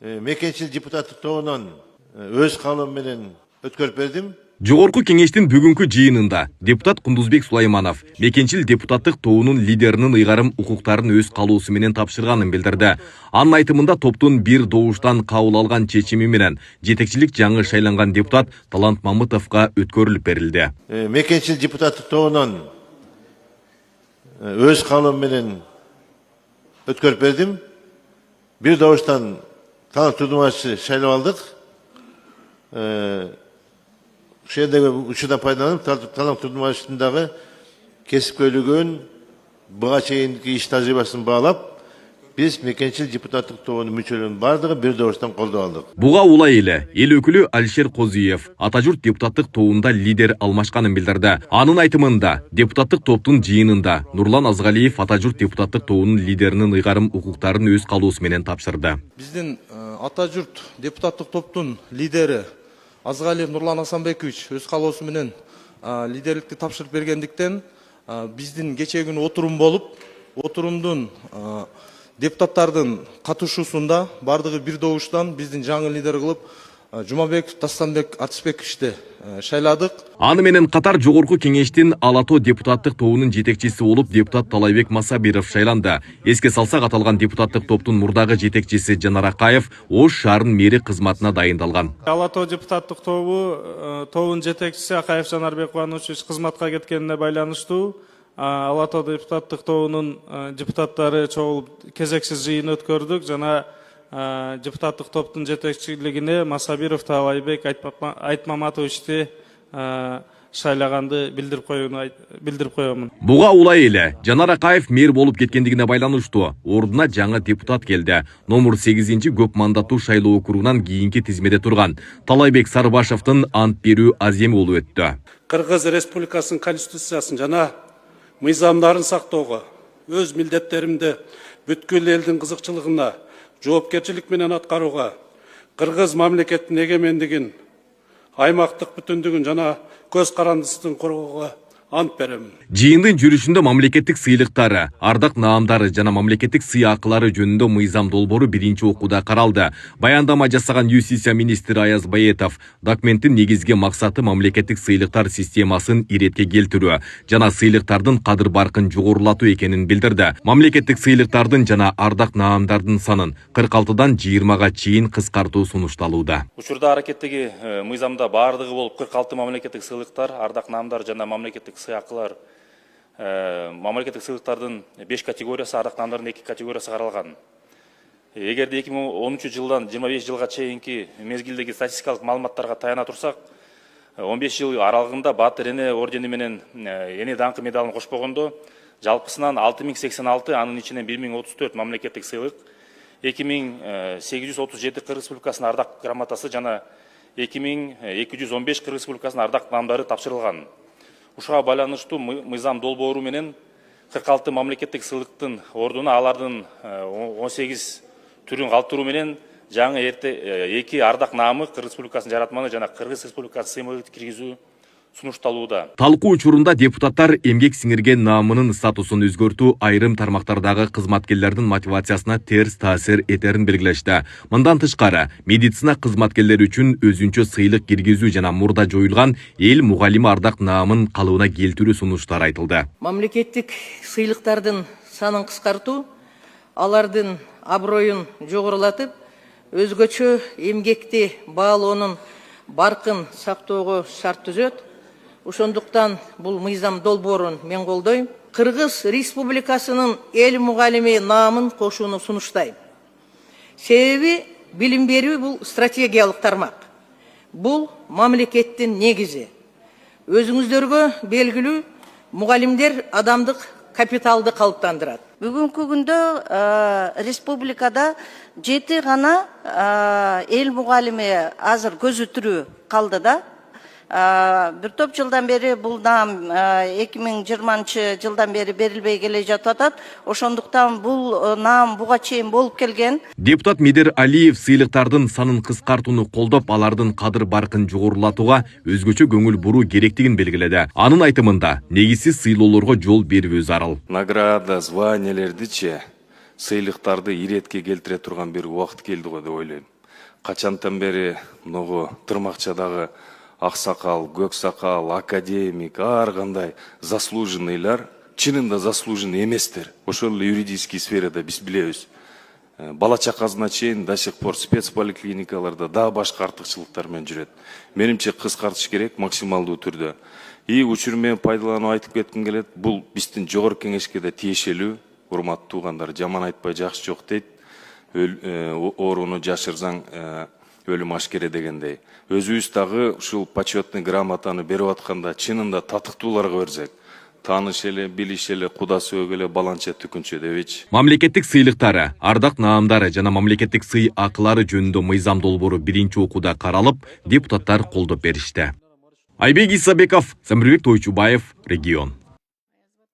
Мекенчил депутаттык тобунан өз каалоом менен өткөрүп бердим. Жогорку кеңештин бүгүнкү жыйынында депутат Кундузбек Сулайманов мекенчил депутаттык тобунун лидеринин ыйгарым укуктарын өз калуусу менен тапшырганын билдирди. Анын айтымында топтун бир добуштан кабыл алган чечими менен жетекчилик жаңы шайланган депутат Талант Мамытовго өткөрүлүп берилди. Мекенчил депутаттык тобунан өз каалоом менен өткөрүп бердим. Бир добуштан Талант Тудумашевичти шайлап алдык. Ошондогу учурдан пайдаланып, Талант Тудумашевичтин дагы кесипкөйлүгүн, буга чейинки иш тажрыйбасын баалап, биз мекенчил депутаттык тобунун мүчөлөрүнүн бардыгы бир добуштан колдоп алдык. Буга улай эле эл өкүлү Алишер Козуев ата журт депутаттык тобунда лидер алмашканын билдирди. Анын айтымында депутаттык топтун жыйынында Нурлан Азгалиев ата журт депутаттык тобунун лидеринин ыйгарым укуктарын өз калуусу менен тапшырды. Биздин ата журт депутаттык топтун лидери Азгалиев Нурлан Асанбекович өз калоосу менен лидерликти тапшырып бергендиктен биздин кечээ күнү отурум болуп, отурумдун депутаттардын катышуусунда бардыгы бир добуштан биздин жаңы лидер кылып Жумабеков Дастанбек Артысбековичти шайладык. Аны менен катар жогорку кеңештин Алато депутаттык тобунун жетекчиси болуп депутат Талайбек Масабиров шайланды. Эске салсак, аталган депутаттык топтун мурдагы жетекчиси Жанар Акаев Ош шаарынын мэри кызматына дайындалган. Алато депутаттык тобунун жетекчиси Акаев Жанарбек Кубанович кызматка кеткенине байланыштуу Алато депутаттык тобунун депутаттары чогулуп кезексиз жыйын өткөрдүк. Жана депутаттык топтун жетекчилигине Масабиров Талайбек Айтмаматовичти шайлаганды билдирип коёмун. Буга улай эле Жанар Акаев мэр болуп кеткендигине байланыштуу ордуна жаңы депутат келди. Номер 8-чи көп мандаттуу шайлоо округунан кийинки тизмеде турган Талайбек Сарбашевдин ант берүү аземи болуп өттү. Кыргыз Республикасынын конституциясын жана мыйзамдарын сактоого, өз милдеттеримди бүткүл элдин кызыкчылыгына жоопкерчилик менен аткарууга, кыргыз мамлекеттин эгемендигин, аймактык бүтүндүгүн жана көз карандысын коргоого ант берем. Жыйындын жүрүшүндө мамлекеттик сыйлыктары, ардак наамдары жана мамлекеттик сый акылары жөнүндө мыйзам долбоору биринчи окууда каралды. Баяндама жасаган юстиция министри Аяз Баетов документтин негизги максаты мамлекеттик сыйлыктар системасын иретке келтирүү жана сыйлыктардын кадыр баркын жогорулатуу экенин билдирди. Мамлекеттик сыйлыктардын жана ардак наамдардын санын 46дан 20га чейин кыскартуу сунушталууда. Учурда аракеттеги мыйзамда бардыгы болуп 46 мамлекеттик сыйлыктар, ардак наамдар жана мамлекеттик сый акылар, мамлекеттик сыйлыктардын 5 категориясы, ардак наамдардын 2 категориясы каралган. Эгерде 2013 жылдан 25 жылга чейинки мезгилдеги статистикалык маалыматтарга таяна турсак, 15 жыл аралыгында Батыр эне ордени менен эне даңкы медалын кошпогондо жалпысынан 6086, анын ичинен 1034 мамлекеттик сыйлык, 2837 Кыргыз Республикасынын ардак грамотасы жана 2215 Кыргыз Республикасынын ардак наамдары тапшырылган. Ушуга байланыштуу мыйзам долбоору менен 46 мамлекеттик сыйлыктын ордуна алардын 18 түрүн калтыруу менен жаңы эки ардак наамы Кыргыз Республикасынын жаратманы жана Кыргыз Республикасынын сыймыгын киргизүү сунушталууда. Талкуу учурунда депутаттар эмгек сиңирген наамынын статусун өзгөртүү айрым тармактардагы кызматкерлердин мотивациясына терс таасир этерин белгилешти. Мындан тышкары, медицина кызматкерлери үчүн өзүнчө сыйлык киргизүү жана мурда жоюлган эл мугалими ардак наамын калыбына келтирүү сунуштары айтылды. Мамлекеттик сыйлыктардын санын кыскартуу, алардын аброюн жогорулатып, өзгөчө эмгекти баалоонун баркын сактоого шарт түзөт. Ошондуктан бул мыйзам долбоорун мен колдойм. Кыргыз Республикасынын эл мугалими наамын кошууну сунуштайм. Себеби билим берүү бул стратегиялык тармак. Бул мамлекеттин негизи. Өзүңүздөргө белгилүү, мугалимдер адамдык капиталды калыптандырат. Бүгүнкү күндө республикада 7 гана эл мугалими азыр көзү тирүү калды да. Бир топ жылдан бери бул наам 2020 жылдан бери берилбей келе жатат. Ошондуктан бул наам буга чейин болуп келген. Депутат Медер Алиев сыйлыктардын санын кыскартууну колдоп, алардын кадыр баркын жогорулатууга өзгөчө көңүл буруу керектигин белгиледи. Анын айтымында, негизсиз сыйлоолорго жол берүү зарыл. Награда, званиялердичи сыйлыктарды иретке келтире турган бир убакыт келди го деп ойлойм. Качантан бери могу Тырмакчадагы аксакал, көк сакал, академик, ар кандай заслуженныйлар чынында заслуженный эместер. Ошол эле юридический сферада биз билебиз. Бала чакасына чейин до сих пор спецполиклиникаларда да башка артыкчылыктар менен жүрөт. Менимче кыскартыш керек максималдуу түрдө. И учур менен пайдаланып айтып кетким келет. Бул биздин жогорку кеңешке да тиешелүү. Урматтуу туугандар, жаман айтпай жакшы жок дейт. Ооруну жашырсаң өлүм ашкере дегендей. Өзүбүз дагы ушул почетный грамотаны берип атканда чынында татыктууларга берсек, тааныш эле, билиш эле, куда сөөгө эле баланча түкүнчө дебичи. Мамлекеттик сыйлыктары, ардак наамдары жана мамлекеттик сый акылары жөнүндө мыйзам долбоору биринчи окууда каралып, депутаттар колдоп беришти. Айбек Исабеков, Самирбек Тойчубаев, Регион.